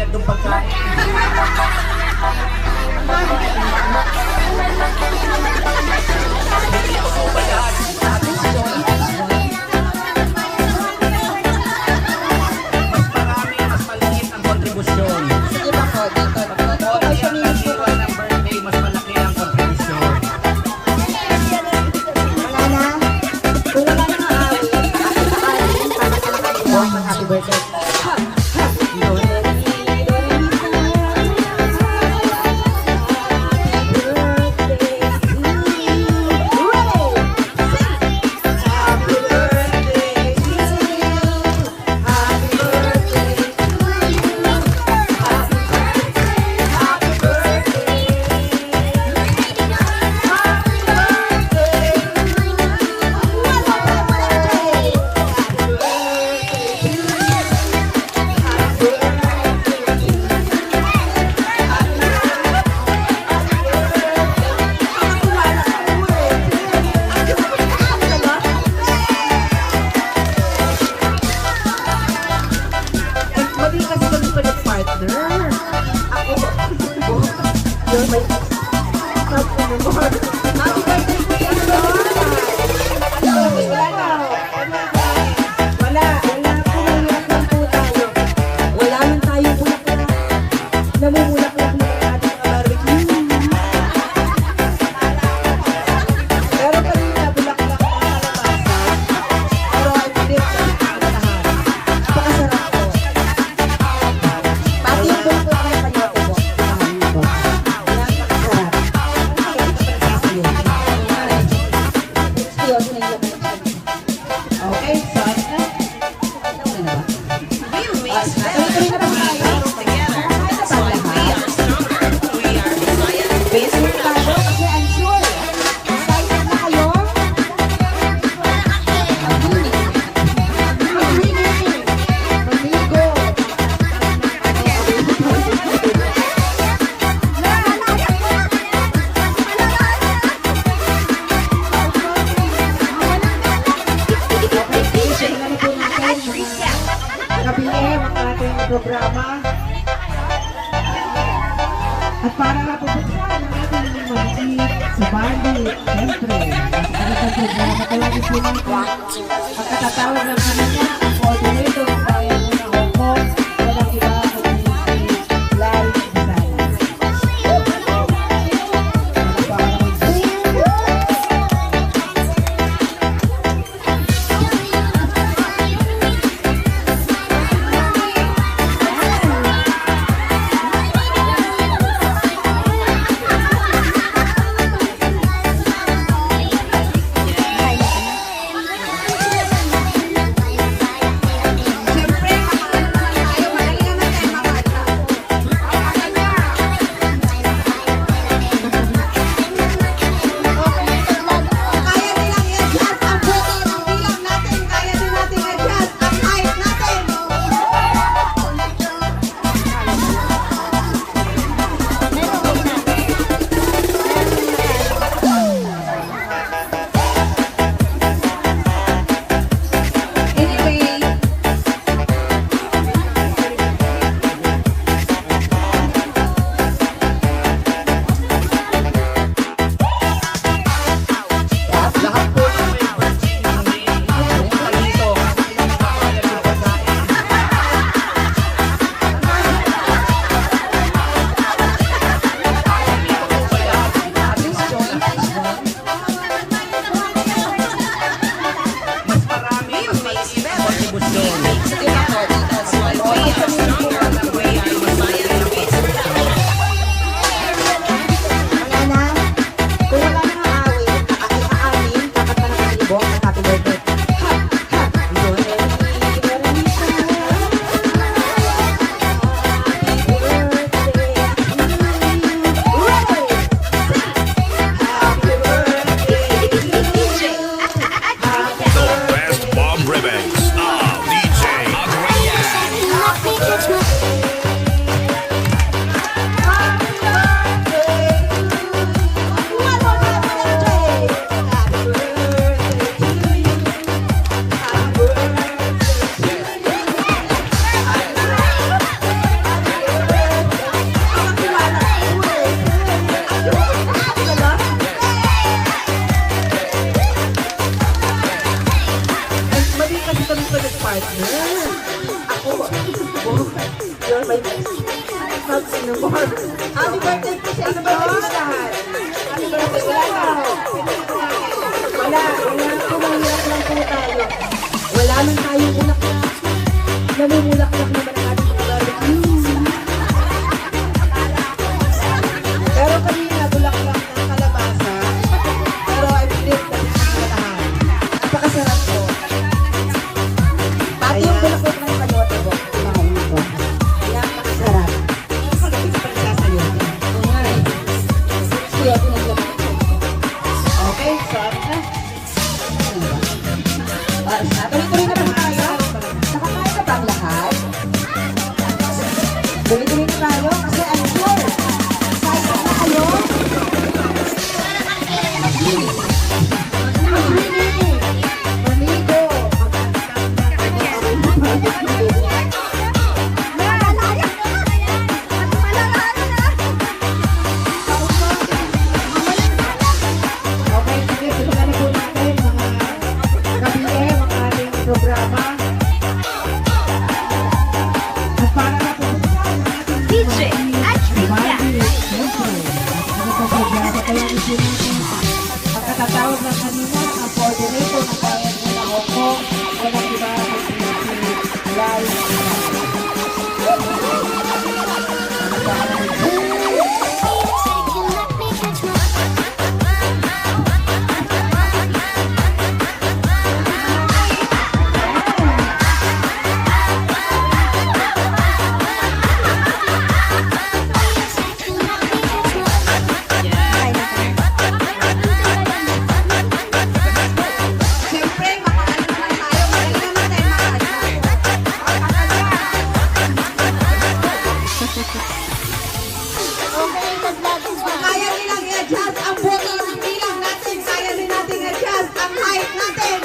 magbayad ng pagkain. Ito ba yan? Mas marami, mas maliit ang kontribusyon. Sige ba po, dito. Konti ang nag-iwan ng birthday, mas malaki ang kontribusyon. Wala na. Kung wala na nga awit, happy birthday. Programa at para mapupuntahan ang ating maliit sa Bali, siyempre, nasa programa talaga sila at katatawag ng kanina ang coordinator ng bayan mo na Hong Kong, walang iba kundi si Larry Visayas. sabay mag-sinumor. Happy birthday po sa inyo. Lahat. Happy birthday. Wala. Kumahirap lang po tayo. Wala man tayong ulak-ulak. Namumulak-ulak naman ang ating mga barbecue. Pero kanina, bulak-bulak ng kalabasa. Pero I believe that it's not lahat. Napakasarap po. Pati yung bulak-bulak ng kayote po. Kaya napakasarap. Pagkakit pa nagsasayo. Oo nga eh. Siya, pinaglaman. Okay, sorry na. Tuloy-tuloy na ba tayo? Nakakain na ba ang lahat? Tuloy-tuloy na tayo kasi I'm sure. Excited na kayo? Mamigo. Okay, sige, simulan na po natin mga kabile, mga ating programa. At para na po sa ating DJ Adrian. Ano pa programa kaya ito natin? Ang katatawag ng kanina, ang coordinator ng bayan ng Hong Kong, walang iba ang live. Siyempre, makaano naman tayo. Magaling naman tayo kaya nilang i-adjust ang buto ng bilang natin. Kaya din natin i-adjust ang height natin.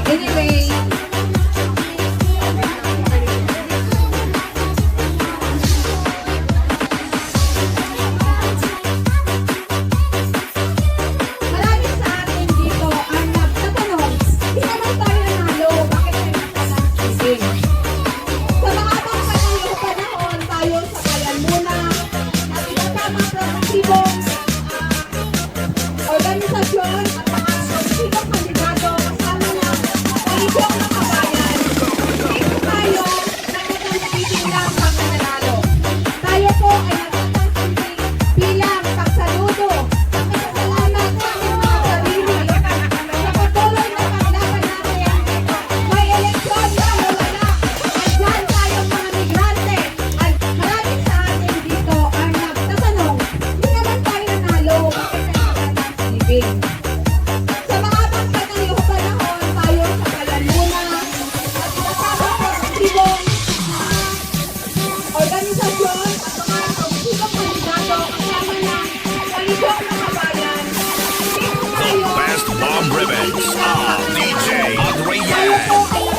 Anyway, marami sa atin dito ang nagtatanong, di naman tayo nanalo, bakit tayo nagtatanong? Sa mahabang panahon tayo sa bayan muna, at ibatamang produktibong organisasyon at mga produktibong kandidato kasama ng koalisyon ng kabayan. Dito tayo nagtatanong lang pag nanalo. Tayo po ay nagtatanong bilang pagsaludo. Salamat sa aming mga sarili sa patuloy na paglaban natin. May eleksyon na wala. Andyan tayong mga migrante. At marami sa atin dito ang nagtatanong, di naman tayo nanalo, bakit tayo nagtatanong? Sa mahabang panahon tayo sa bayan muna at ibatamang produktibong organisasyon at mga produktibong kandidato kasama ng koalisyon ng kabayan. Dito tayo Best bomb remix of DJ tayo Adrian. po ay